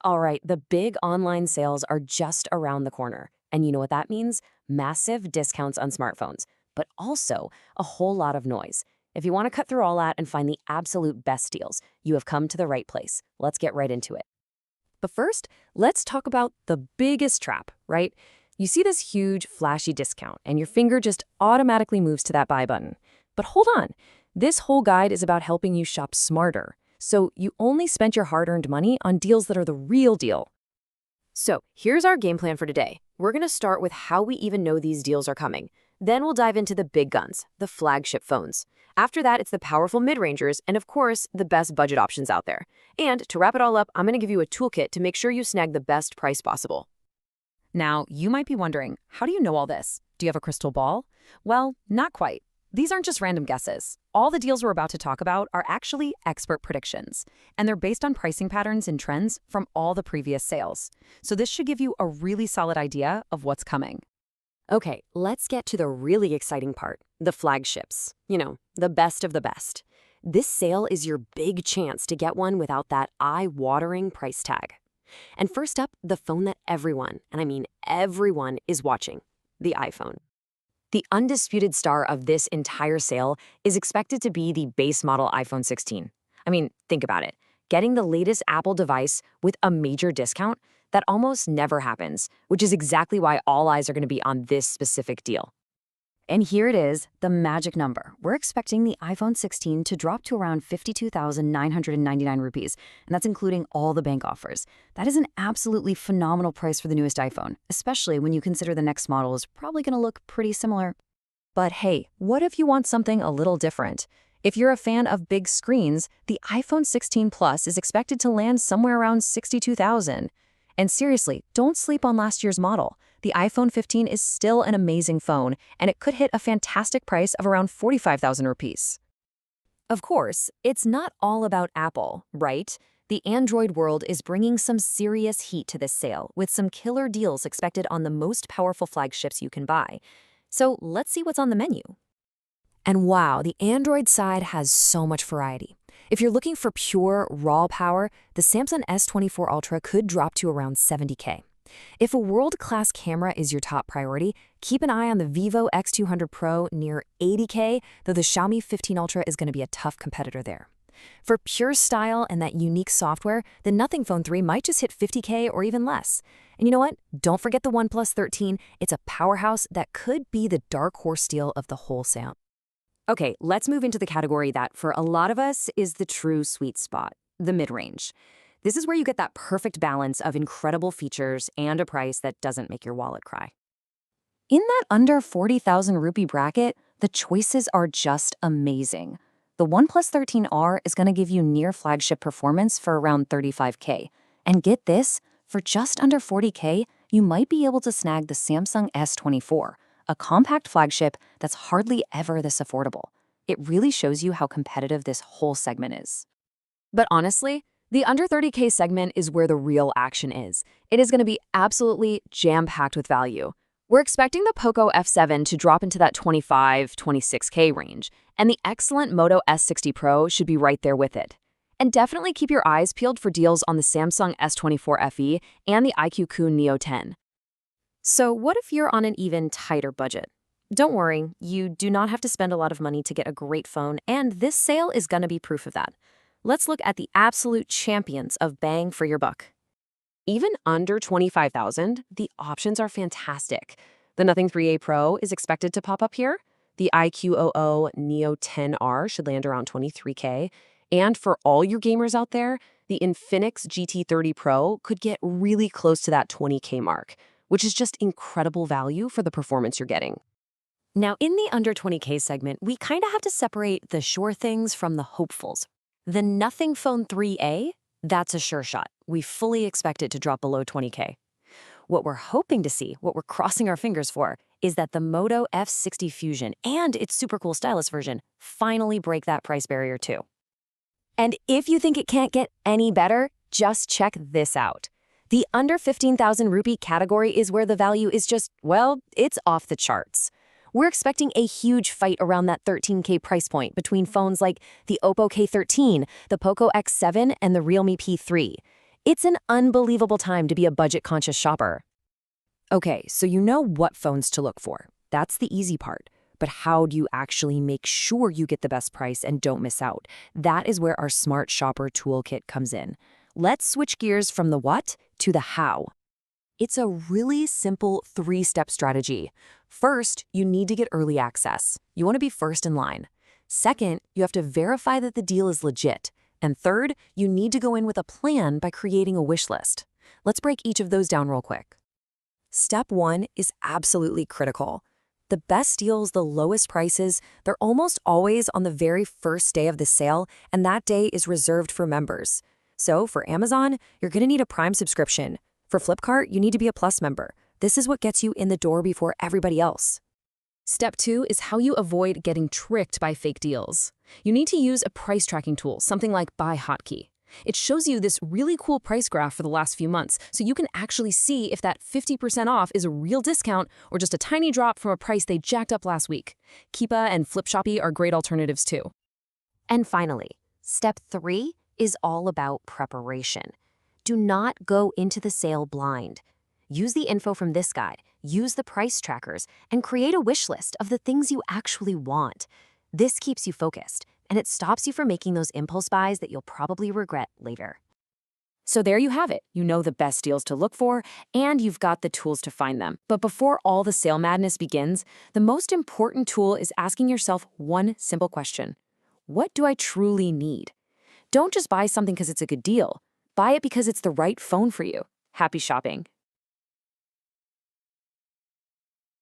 All right, the big online sales are just around the corner. And you know what that means? Massive discounts on smartphones, but also a whole lot of noise. If you want to cut through all that and find the absolute best deals, you have come to the right place. Let's get right into it. But first, let's talk about the biggest trap, right? You see this huge, flashy discount, and your finger just automatically moves to that buy button. But hold on, this whole guide is about helping you shop smarter, so you only spent your hard-earned money on deals that are the real deal. So here's our game plan for today. We're going to start with how we even know these deals are coming. Then we'll dive into the big guns, the flagship phones. After that, it's the powerful mid-rangers and, of course, the best budget options out there. And to wrap it all up, I'm going to give you a toolkit to make sure you snag the best price possible. Now, you might be wondering, how do you know all this? Do you have a crystal ball? Well, not quite. These aren't just random guesses. All the deals we're about to talk about are actually expert predictions, and they're based on pricing patterns and trends from all the previous sales. So this should give you a really solid idea of what's coming. Okay, let's get to the really exciting part, the flagships. You know, the best of the best. This sale is your big chance to get one without that eye-watering price tag. And first up, the phone that everyone, and I mean everyone, is watching, the iPhone. The undisputed star of this entire sale is expected to be the base model iPhone 16. I mean, think about it. Getting the latest Apple device with a major discount, that almost never happens, which is exactly why all eyes are going to be on this specific deal. And here it is, the magic number. We're expecting the iPhone 16 to drop to around 52,999 rupees, and that's including all the bank offers. That is an absolutely phenomenal price for the newest iPhone, especially when you consider the next model is probably going to look pretty similar. But hey, what if you want something a little different? If you're a fan of big screens, the iPhone 16 Plus is expected to land somewhere around 62,000. And seriously, don't sleep on last year's model. The iPhone 15 is still an amazing phone, and it could hit a fantastic price of around 45,000 rupees. Of course, it's not all about Apple, right? The Android world is bringing some serious heat to this sale, with some killer deals expected on the most powerful flagships you can buy. So let's see what's on the menu. And wow, the Android side has so much variety. If you're looking for pure, raw power, the Samsung S24 Ultra could drop to around 70K. If a world-class camera is your top priority, keep an eye on the Vivo X200 Pro near 80K, though the Xiaomi 15 Ultra is going to be a tough competitor there. For pure style and that unique software, the Nothing Phone 3 might just hit 50K or even less. And you know what? Don't forget the OnePlus 13. It's a powerhouse that could be the dark horse deal of the whole sale. Okay, let's move into the category that, for a lot of us, is the true sweet spot, the mid-range. This is where you get that perfect balance of incredible features and a price that doesn't make your wallet cry. In that under 40,000 rupee bracket, the choices are just amazing. The OnePlus 13R is going to give you near flagship performance for around 35K. And get this, for just under 40K, you might be able to snag the Samsung S24, a compact flagship that's hardly ever this affordable. It really shows you how competitive this whole segment is. But honestly, the under 30K segment is where the real action is. It is going to be absolutely jam-packed with value. We're expecting the Poco F7 to drop into that 26K range, and the excellent Moto S60 Pro should be right there with it. And definitely keep your eyes peeled for deals on the Samsung S24 FE and the iQOO Neo 10. So what if you're on an even tighter budget? Don't worry, you do not have to spend a lot of money to get a great phone, and this sale is going to be proof of that. Let's look at the absolute champions of bang for your buck. Even under 25,000, the options are fantastic. The Nothing 3A Pro is expected to pop up here. The iQOO Neo 10R should land around 23K. And for all your gamers out there, the Infinix GT30 Pro could get really close to that 20K mark, which is just incredible value for the performance you're getting. Now, in the under 20K segment, we kind of have to separate the sure things from the hopefuls. The Nothing Phone 3A, that's a sure shot. We fully expect it to drop below 20K. What we're hoping to see, what we're crossing our fingers for, is that the Moto F60 Fusion and its super cool stylus version finally break that price barrier too. And if you think it can't get any better, just check this out. The under 15,000 rupee category is where the value is just, well, it's off the charts. We're expecting a huge fight around that 13K price point between phones like the Oppo K13, the Poco X7, and the Realme P3. It's an unbelievable time to be a budget-conscious shopper. Okay, so you know what phones to look for. That's the easy part. But how do you actually make sure you get the best price and don't miss out? That is where our Smart Shopper Toolkit comes in. Let's switch gears from the what to the how. It's a really simple 3-step strategy. First, you need to get early access. You want to be first in line. Second, you have to verify that the deal is legit. And third, you need to go in with a plan by creating a wish list. Let's break each of those down real quick. Step 1 is absolutely critical. The best deals, the lowest prices, they're almost always on the very first day of the sale, and that day is reserved for members. So for Amazon, you're going to need a Prime subscription. For Flipkart, you need to be a Plus member. This is what gets you in the door before everybody else. Step 2 is how you avoid getting tricked by fake deals. You need to use a price tracking tool, something like BuyHotkey. It shows you this really cool price graph for the last few months, so you can actually see if that 50% off is a real discount or just a tiny drop from a price they jacked up last week. Keepa and Flipshoppy are great alternatives too. And finally, step 3 is all about preparation. Do not go into the sale blind. Use the info from this guide, use the price trackers, and create a wish list of the things you actually want. This keeps you focused, and it stops you from making those impulse buys that you'll probably regret later. So there you have it. You know the best deals to look for, and you've got the tools to find them. But before all the sale madness begins, the most important tool is asking yourself one simple question. What do I truly need? Don't just buy something because it's a good deal. Buy it because it's the right phone for you. Happy shopping.